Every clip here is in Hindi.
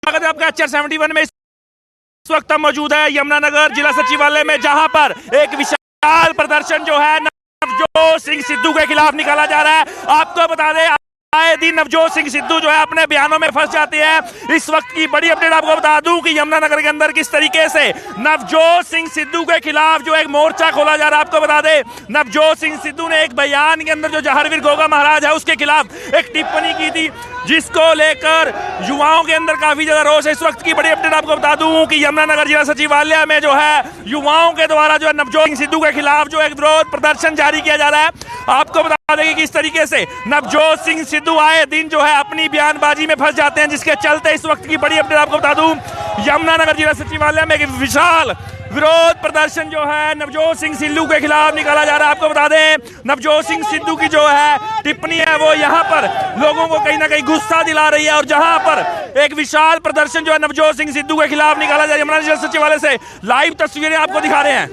स्वागत है आपका एचआर 71 में। इस वक्त हम मौजूद है यमुनानगर जिला सचिवालय में, जहां पर एक विशाल प्रदर्शन जो है नवजोत सिंह सिद्धू के खिलाफ निकाला जा रहा है। आपको बता दें, आए दिन नवजोत सिंह सिद्धू जो है अपने बयानों में फंस जाते हैं। इस वक्त की बड़ी अपडेट आपको बता दूं कि यमुनानगर के अंदर किस तरीके से नवजोत सिंह सिद्धू के खिलाफ जो एक मोर्चा खोला जा रहा है। आपको बता दें, नवजोत सिंह सिद्धू ने एक बयान के अंदर जो जहारवीर गोगा महाराज है उसके खिलाफ एक टिप्पणी की थी, जिसको लेकर युवाओं के अंदर काफी ज्यादा रोष है। इस वक्त की बड़ी अपडेट आपको बता दूं कि यमुनानगर जिला सचिवालय में जो है युवाओं के द्वारा जो है नवजोत सिंह सिद्धू के खिलाफ जो एक विरोध प्रदर्शन जारी किया जा रहा है। आपको बता दें कि इस तरीके से नवजोत सिंह सिद्धू आए दिन जो है अपनी बयानबाजी में फंस जाते हैं, जिसके चलते इस वक्त की बड़ी अपडेट आपको बता दूं यमुनानगर जिला सचिवालय में एक विशाल विरोध प्रदर्शन जो है नवजोत सिंह सिद्धू के खिलाफ निकाला जा रहा है। आपको बता दें, नवजोत सिंह सिद्धू की जो है टिप्पणी है वो यहाँ पर लोगों को कहीं ना कहीं गुस्सा दिला रही है, और जहां पर एक विशाल प्रदर्शन जो है नवजोत सिंह सिद्धू के खिलाफ निकाला जा रहा है। यमुनानगर जिला सचिवालय से लाइव तस्वीरें आपको दिखा रहे हैं।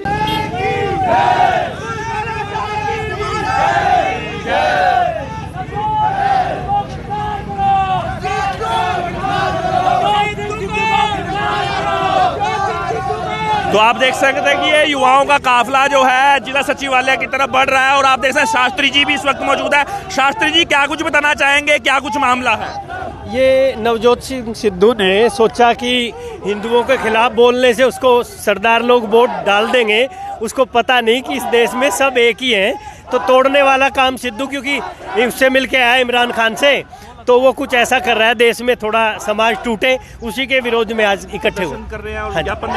तो आप देख सकते हैं कि ये युवाओं का काफिला जो है जिला सचिवालय की तरफ बढ़ रहा है, और आप देख सकते हैं शास्त्री जी भी इस वक्त मौजूद है। शास्त्री जी, क्या कुछ बताना चाहेंगे, क्या कुछ मामला है? ये नवजोत सिंह सिद्धू ने सोचा कि हिंदुओं के खिलाफ बोलने से उसको सरदार लोग वोट डाल देंगे। उसको पता नहीं कि इस देश में सब एक ही हैं। तो तोड़ने वाला काम सिद्धू, क्योंकि उससे मिलके आया इमरान खान से, तो वो कुछ ऐसा कर रहा है देश में थोड़ा समाज टूटे, उसी के विरोध में आज इकट्ठे हुए कर रहे हैं और हाँ, ज्ञापन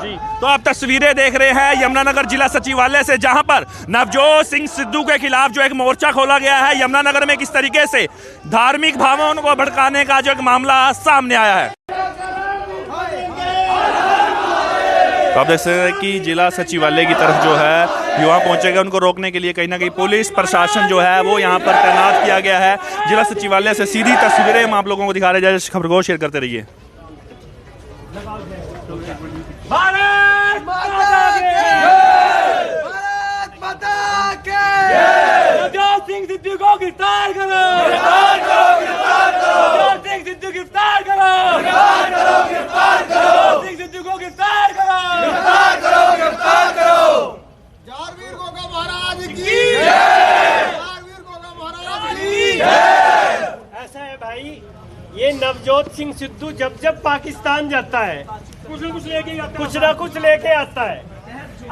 जी। तो आप तस्वीरें देख रहे हैं यमुनानगर जिला सचिवालय से, जहां पर नवजोत सिंह सिद्धू के खिलाफ जो एक मोर्चा खोला गया है। यमुनानगर में किस तरीके से धार्मिक भावनाओं को भड़काने का जो एक मामला सामने आया है। तो आप देख सकते हैं कि जिला सचिवालय की तरफ जो है युवा पहुंचेगा, उनको रोकने के लिए कहीं ना कहीं पुलिस प्रशासन जो है वो यहाँ पर तैनात किया गया है। जिला सचिवालय से सीधी तस्वीरें हम आप लोगों को दिखा रहे हैं। खबर को शेयर करते रहिए। भारत माता की नवजोत सिंह सिद्धू को गिरफ्तार करो, नवजोत सिंह सिद्धू गिरफ्तार करो, नवजोत सिंह सिद्धू को गिरफ्तार करो, जहारवीर गोगा महाराज की जहारवीर गोगा महाराज की। ऐसा है भाई, ये नवजोत सिंह सिद्धू जब जब पाकिस्तान जाता है कुछ ना कुछ लेके आता है।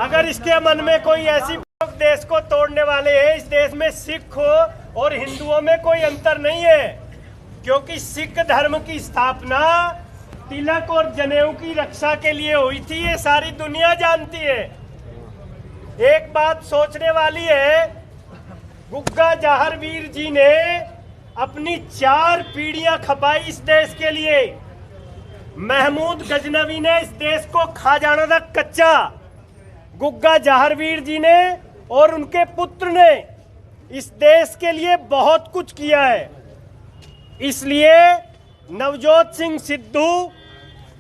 अगर इसके मन में कोई ऐसी देश को तोड़ने वाले हैं, इस देश में सिख हो और हिंदुओं में कोई अंतर नहीं है, क्योंकि सिख धर्म की स्थापना तिलक और जनेऊ की रक्षा के लिए हुई थी। ये सारी दुनिया जानती है। एक बात सोचने वाली है, गुग्गा जहारवीर जी ने अपनी 4 पीढ़ियां खपाई इस देश के लिए। महमूद गजनवी ने इस देश को खा जाना था कच्चा। गुग्गा जहारवीर जी ने और उनके पुत्र ने इस देश के लिए बहुत कुछ किया है। इसलिए नवजोत सिंह सिद्धू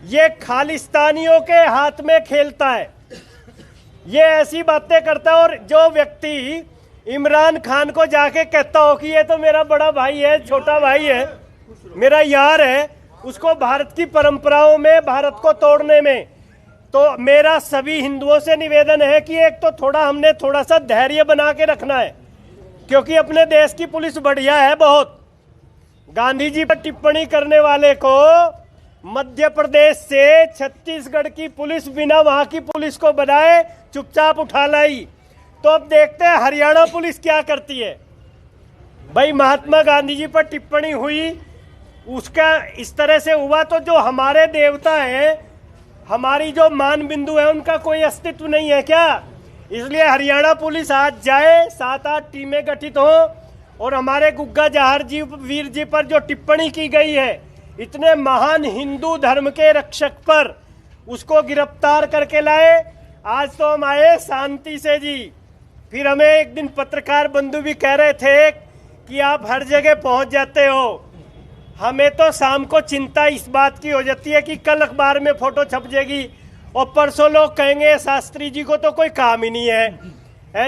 ये खालिस्तानियों के हाथ में खेलता है, ये ऐसी बातें करता है। और जो व्यक्ति इमरान खान को जाके कहता हो कि ये तो मेरा बड़ा भाई है, छोटा भाई है, मेरा यार है, उसको भारत की परंपराओं में, भारत को तोड़ने में, तो मेरा सभी हिंदुओं से निवेदन है कि एक तो हमने थोड़ा सा धैर्य बना के रखना है, क्योंकि अपने देश की पुलिस बढ़िया है बहुत। गांधी जी पर टिप्पणी करने वाले को मध्य प्रदेश से छत्तीसगढ़ की पुलिस बिना वहां की पुलिस को बनाए चुपचाप उठा लाई। तो अब देखते हैं हरियाणा पुलिस क्या करती है। भाई, महात्मा गांधी जी पर टिप्पणी हुई, उसका इस तरह से हुआ, तो जो हमारे देवता हैं, हमारी जो मान बिंदु है, उनका कोई अस्तित्व नहीं है क्या? इसलिए हरियाणा पुलिस आज जाए, 7-8 टीमें गठित हो, और हमारे गुग्गा जहारवीर जी पर जो टिप्पणी की गई है, इतने महान हिंदू धर्म के रक्षक पर, उसको गिरफ्तार करके लाए। आज तो हम आए शांति से जी। फिर हमें एक दिन पत्रकार बंधु भी कह रहे थे कि आप हर जगह पहुंच जाते हो। हमें तो शाम को चिंता इस बात की हो जाती है कि कल अखबार में फोटो छप जाएगी और परसों लोग कहेंगे शास्त्री जी को तो कोई काम ही नहीं है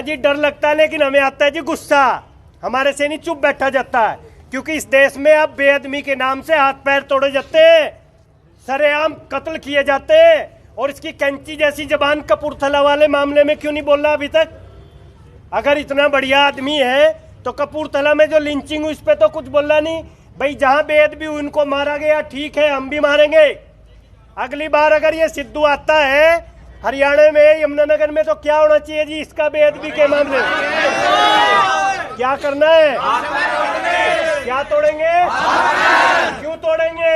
जी। डर लगता है, लेकिन हमें आता है जी गुस्सा। हमारे से नहीं चुप बैठा जाता है, क्योंकि इस देश में अब बेअदबी के नाम से हाथ पैर तोड़े जाते हैं। सरेआम कत्ल किए जाते हैं, और इसकी कैंची जैसी जबान कपूरथला वाले मामले में क्यों नहीं बोल रहा अभी तक? अगर इतना बढ़िया आदमी है तो कपूरथला में जो लिंचिंग हुई, इस पे तो कुछ बोला नहीं। भाई जहां बेअदबी हुई उनको मारा गया, ठीक है, हम भी मारेंगे। अगली बार अगर ये सिद्धू आता है हरियाणा में, यमुनानगर में, तो क्या होना चाहिए जी इसका बेअदबी के मामले में? क्या करना है? क्या तोड़ेंगे? क्यों तोड़ेंगे?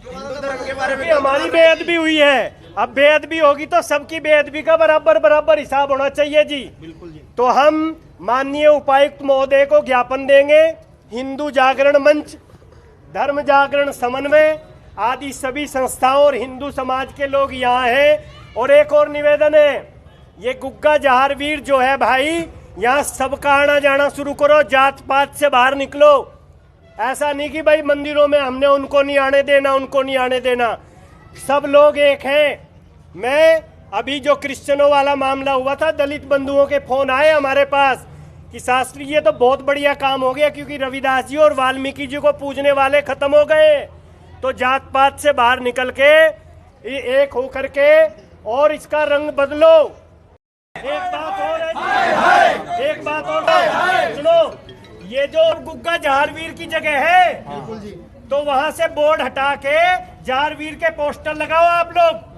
क्योंकि हमारी बेअदबी हुई है। अब बेअदबी होगी तो सबकी बेअदबी का बराबर बराबर हिसाब होना चाहिए जी। बिल्कुल जी। तो हम माननीय उपायुक्त महोदय को ज्ञापन देंगे। हिंदू जागरण मंच, धर्म जागरण समन्वय आदि सभी संस्थाओं और हिंदू समाज के लोग यहाँ हैं। और एक और निवेदन है, ये गुग्गा जहारवीर जो है भाई, यहाँ सबका आना जाना शुरू करो, जात पात से बाहर निकलो। ऐसा नहीं कि भाई मंदिरों में हमने उनको नहीं आने देना, उनको नहीं आने देना। सब लोग एक हैं। मैं अभी जो क्रिश्चियनों वाला मामला हुआ था, दलित बंधुओं के फोन आए हमारे पास कि शास्त्री ये तो बहुत बढ़िया काम हो गया, क्योंकि रविदास जी और वाल्मीकि जी को पूजने वाले खत्म हो गए। तो जात पात से बाहर निकल के एक होकर के और इसका रंग बदलो। एक बात और है, एक बात और है, सुनो, ये जो गुग्गा जहारवीर की जगह है, तो वहां से बोर्ड हटा के जहारवीर के पोस्टर लगाओ आप लोग।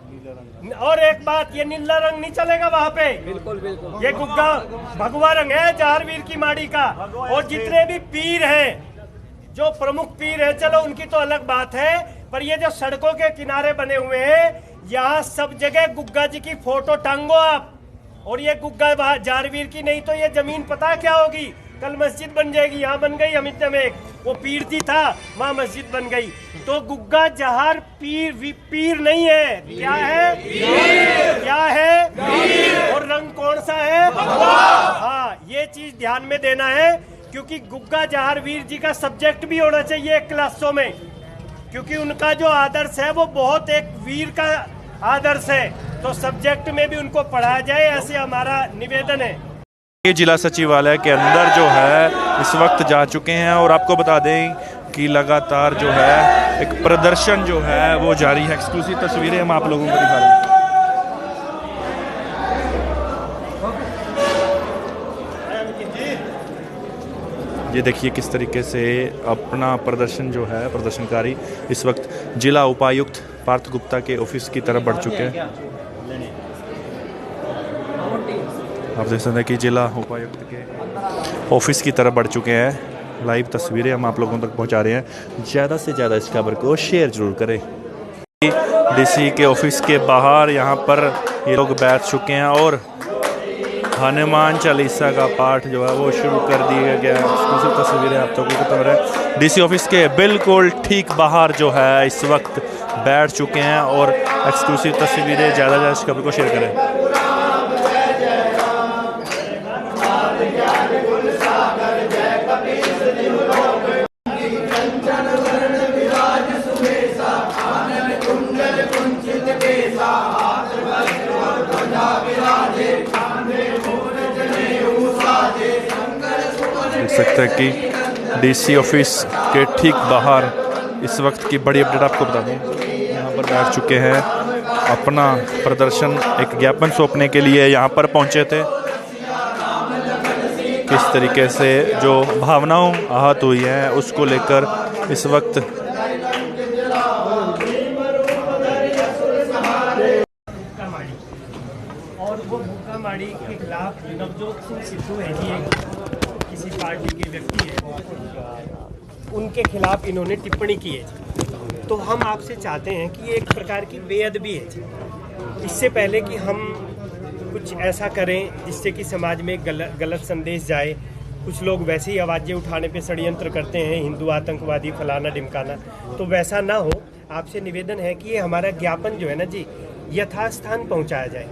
और एक बात, ये नीला रंग नहीं चलेगा वहाँ पे। बिल्कुल बिल्कुल, ये गुग्गा भगवा रंग है जहारवीर की माड़ी का। और जितने भी पीर हैं, जो प्रमुख पीर हैं, चलो उनकी तो अलग बात है, पर ये जो सड़कों के किनारे बने हुए हैं, यहाँ सब जगह गुग्गा जी की फोटो टांगो आप। और ये गुग्गा जहारवीर की नहीं तो ये जमीन पता क्या होगी, कल मस्जिद बन जाएगी। यहाँ बन गई अमित में, वो पीर जी था, वहाँ मस्जिद बन गई। तो गुग्गा जहार पीर नहीं है, क्या है? क्या है? और रंग कौन सा है? हाँ, ये चीज ध्यान में देना है, क्योंकि गुग्गा जहारवीर जी का सब्जेक्ट भी होना चाहिए क्लासों में, क्योंकि उनका जो आदर्श है वो बहुत एक वीर का आदर्श है। तो सब्जेक्ट में भी उनको पढ़ाया जाए, ऐसे हमारा निवेदन है। ये जिला सचिवालय के अंदर जो है इस वक्त जा चुके हैं, और आपको बता दें कि लगातार जो है एक प्रदर्शन जो है वो जारी है। एक्सक्लूसिव तस्वीरें हम आप लोगों को दिखा रहे हैं। ये देखिए किस तरीके से अपना प्रदर्शन जो है प्रदर्शनकारी इस वक्त जिला उपायुक्त पार्थ गुप्ता के ऑफिस की तरफ बढ़ चुके हैं। आप देख सकते हैं कि जिला उपायुक्त के ऑफिस की तरफ बढ़ चुके हैं। लाइव तस्वीरें हम आप लोगों तक पहुंचा रहे हैं। ज़्यादा से ज़्यादा इस खबर को शेयर जरूर करें। डीसी के ऑफिस के बाहर यहाँ पर ये लोग बैठ चुके हैं और हनुमान चालीसा का पाठ जो है वो शुरू कर दिया गया है। एक्सक्लूसिव तस्वीरें आप लोगों को बता रहे हैं। डीसी ऑफिस के बिल्कुल ठीक बाहर जो है इस वक्त बैठ चुके हैं और एक्सक्लूसिव तस्वीरें ज़्यादा से ज़्यादा इस खबर को शेयर करें। देख सकते हैं कि डीसी ऑफिस के ठीक बाहर इस वक्त की बड़ी अपडेट आपको बता दूं, यहाँ पर बैठ चुके हैं, अपना प्रदर्शन एक ज्ञापन सौंपने के लिए यहाँ पर पहुँचे थे। किस तरीके से जो भावनाओं आहत हुई हैं उसको लेकर इस वक्त और वो भूखा माड़ी के खिलाफ नवजोत सिंह सिद्धू है जी, किसी पार्टी के व्यक्ति है, उनके खिलाफ इन्होंने टिप्पणी की है। तो हम आपसे चाहते हैं कि ये एक प्रकार की बेअदबी है जी। इससे पहले कि हम कुछ ऐसा करें जिससे कि समाज में गलत संदेश जाए, कुछ लोग वैसे ही आवाज़ें उठाने पे षड्यंत्र करते हैं, हिंदू आतंकवादी फलाना ढिमकाना, तो वैसा ना हो। आपसे निवेदन है कि ये हमारा ज्ञापन जो है ना जी, यथास्थान पहुंचाया जाए।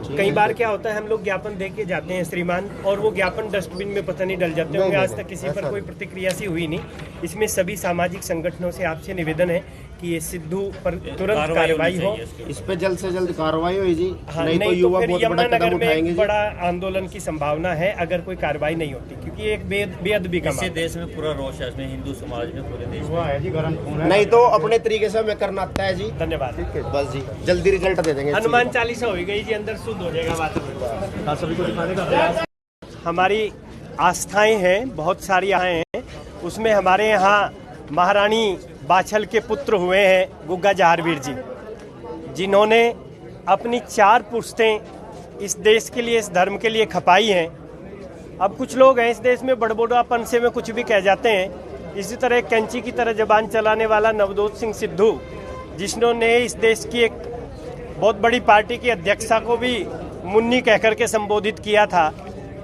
कई बार क्या होता है, हम लोग ज्ञापन दे के जाते हैं श्रीमान, और वो ज्ञापन डस्टबिन में पता नहीं डल जाते होंगे। आज तक किसी पर कोई प्रतिक्रिया सी हुई नहीं। इसमें सभी सामाजिक संगठनों से आपसे निवेदन है कि ये सिद्धू पर तुरंत कार्रवाई हो, इस पे जल्द से जल्द कार्रवाई हो जी। हाँ, नहीं तो युवा फिर बहुत बड़ा यमुनानगर कदम में उठाएंगे एक जी। बड़ा आंदोलन की संभावना है अगर कोई कार्रवाई नहीं होती, क्योंकि ये एक बेअदबी का इससे मामला है। देश में पूरा रोष है, इसमें हिंदू समाज में पूरे देश में। नहीं तो अपने तरीके से हमें करना आता है जी। धन्यवाद। बस जी, जल्दी रिजल्ट दे देंगे। हनुमान चालीसा हो गई जी, अंदर शुद्ध हो जाएगा वातावरण। सभी को दिखाने का प्रयास। हमारी आस्थाएं हैं, बहुत सारी हैं, उसमें हमारे यहाँ महारानी बाछल के पुत्र हुए हैं गुग्गा जहारवीर जी, जिन्होंने अपनी 4 पुश्तें इस देश के लिए, इस धर्म के लिए खपाई हैं। अब कुछ लोग हैं इस देश में बड़बड़ापन से में कुछ भी कह जाते हैं। इसी तरह कैंची की तरह जबान चलाने वाला नवजोत सिंह सिद्धू, जिन्होंने इस देश की एक बहुत बड़ी पार्टी की अध्यक्षा को भी मुन्नी कहकर के संबोधित किया था,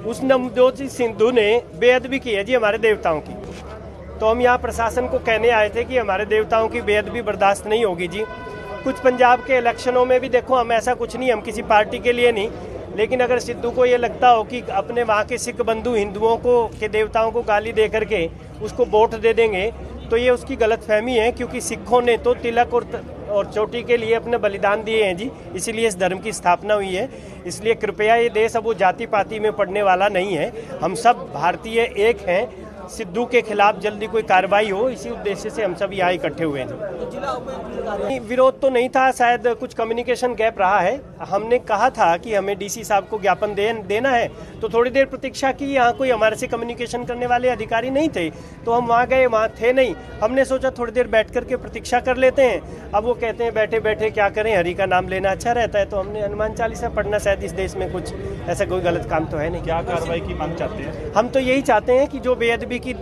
उस नवजोत सिंह सिद्धू ने बेअदबी की है जी हमारे देवताओं की। तो हम यहाँ प्रशासन को कहने आए थे कि हमारे देवताओं की बेअदबी बर्दाश्त नहीं होगी जी। कुछ पंजाब के इलेक्शनों में भी देखो, हम ऐसा कुछ नहीं, हम किसी पार्टी के लिए नहीं, लेकिन अगर सिद्धू को ये लगता हो कि अपने वहाँ के सिख बंधु हिंदुओं को के देवताओं को गाली दे करके उसको वोट दे देंगे, तो ये उसकी गलतफहमी है। क्योंकि सिखों ने तो तिलक और चोटी के लिए अपने बलिदान दिए हैं जी, इसीलिए इस धर्म की स्थापना हुई है। इसलिए कृपया ये देश अब वो जाति पाति में पड़ने वाला नहीं है। हम सब भारतीय एक हैं। सिद्धू के खिलाफ जल्दी कोई कार्रवाई हो, इसी उद्देश्य से हम सब यहाँ इकट्ठे हुए हैं। विरोध तो नहीं था, शायद कुछ कम्युनिकेशन गैप रहा है। हमने कहा था कि हमें डीसी साहब को ज्ञापन देना है, तो थोड़ी देर प्रतीक्षा की। यहाँ कोई हमारे से कम्युनिकेशन करने वाले अधिकारी नहीं थे, तो हम वहाँ गए, वहाँ थे नहीं। हमने सोचा थोड़ी देर बैठ करके प्रतीक्षा कर लेते हैं। अब वो कहते हैं बैठे बैठे क्या करें, हरि का नाम लेना अच्छा रहता है, तो हमने हनुमान चालीसा पढ़ना। शायद इस देश में कुछ ऐसा कोई गलत काम तो है नहीं। क्या कार्रवाई की मांग चाहते हैं? हम तो यही चाहते हैं कि जो बेअदबी की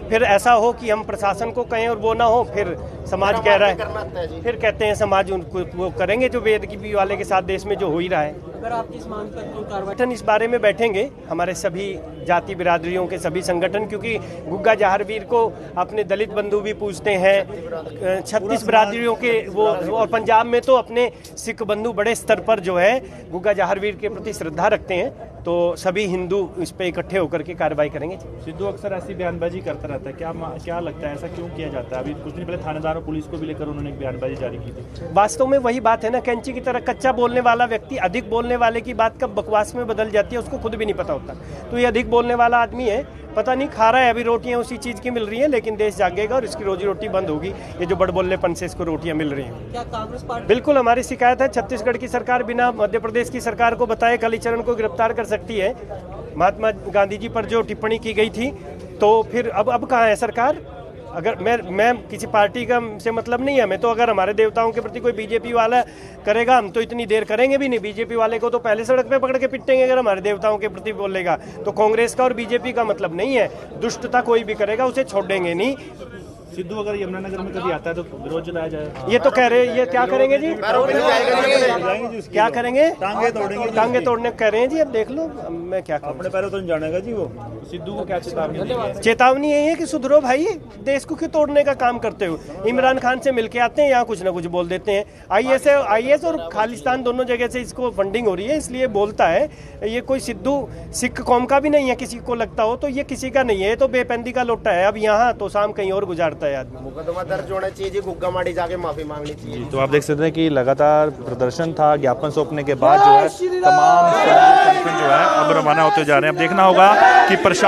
फिर ऐसा हो कि हम प्रशासन को कहें और वो ना हो, फिर समाज कह रहा है, फिर कहते हैं समाज उनको वो करेंगे जो बेअदबी वाले के साथ देश में जो हो ही रहा है। अगर आपकी इस मांग पर कोई कार्रवाई, संगठन इस बारे में बैठेंगे, हमारे सभी जाति बिरादरियों के सभी संगठन, क्योंकि गुग्गा जहारवीर को अपने दलित बंधु भी पूछते हैं, 36 बिरादरियों के वो, और पंजाब में तो अपने सिख बंधु बड़े स्तर पर जो है गुग्गा जहारवीर के प्रति श्रद्धा रखते हैं। तो सभी हिंदू इस पे इकट्ठे होकर के कार्रवाई करेंगे। सिद्धू अक्सर ऐसी बयानबाजी करता रहता है, क्या लगता है ऐसा क्यों किया जाता है? अभी कुछ दिन पहले थानेदार और पुलिस को भी लेकर उन्होंने एक बयानबाजी जारी की थी। वास्तव में वही बात है ना, कैंची की तरह कच्चा बोलने वाला व्यक्ति अधिक बोलने वाले की बात कब बकवास में बदल जाती है उसको खुद भी नहीं पता होता। तो ये अधिक बोलने वाला आदमी है, पता नहीं खा रहा है, अभी रोटियां उसी चीज की मिल रही हैं, लेकिन देश जागेगा और इसकी रोजी रोटी बंद होगी। ये जो बड़बोलेपन से इसको रोटियां मिल रही हैं। क्या कांग्रेस पार्टी, बिल्कुल हमारी शिकायत है, छत्तीसगढ़ की सरकार बिना मध्य प्रदेश की सरकार को बताए कालीचरण को गिरफ्तार कर सकती है। महात्मा गांधी जी पर जो टिप्पणी की गई थी, तो फिर अब कहाँ है सरकार? अगर मैं किसी पार्टी का से मतलब नहीं है हमें, तो अगर हमारे देवताओं के प्रति कोई बीजेपी वाला करेगा, हम तो इतनी देर करेंगे भी नहीं। बीजेपी वाले को तो पहले सड़क पे पकड़ के पिटेंगे अगर हमारे देवताओं के प्रति बोलेगा। तो कांग्रेस का और बीजेपी का मतलब नहीं है, दुष्टता कोई भी करेगा उसे छोड़ेंगे नहीं। सिद्धू अगर यमुनानगर में कभी आता है तो विरोध जताया जाएगा। ये तो कह रहे हैं, ये क्या करेंगे जी? क्या करेंगे? टांगे तोड़ने कह रहे हैं जी। अब देख लो, मैं क्या कहूं? अपने पैरों तो नहीं जानेगा जी वो। सिद्धू को क्या चेतावनी दी है? चेतावनी यही है कि सुधरो भाई, देश को क्यों तोड़ने का काम करते हो? इमरान खान से मिलके आते हैं, यहाँ कुछ ना कुछ बोल देते हैं। आईएस और खालिस्तान दोनों जगह से इसको फंडिंग हो रही है, इसलिए बोलता है। ये कोई सिद्धू सिख कौम का भी नहीं है, किसी को लगता हो तो ये किसी का नहीं है, ये तो बेपंदी का लोटा है। अब यहाँ तो शाम कहीं और गुजारता है आदमी। मुकदमा दर्ज होना चाहिए, गुग्गा माड़ी जाके माफी मांगनी चाहिए। तो आप देख सकते हैं कि लगातार प्रदर्शन था, ज्ञापन सौंपने के बाद जो है तमाम संगठन जो है अब रवाना होते जा रहे हैं। अब देखना होगा कि प्रशासन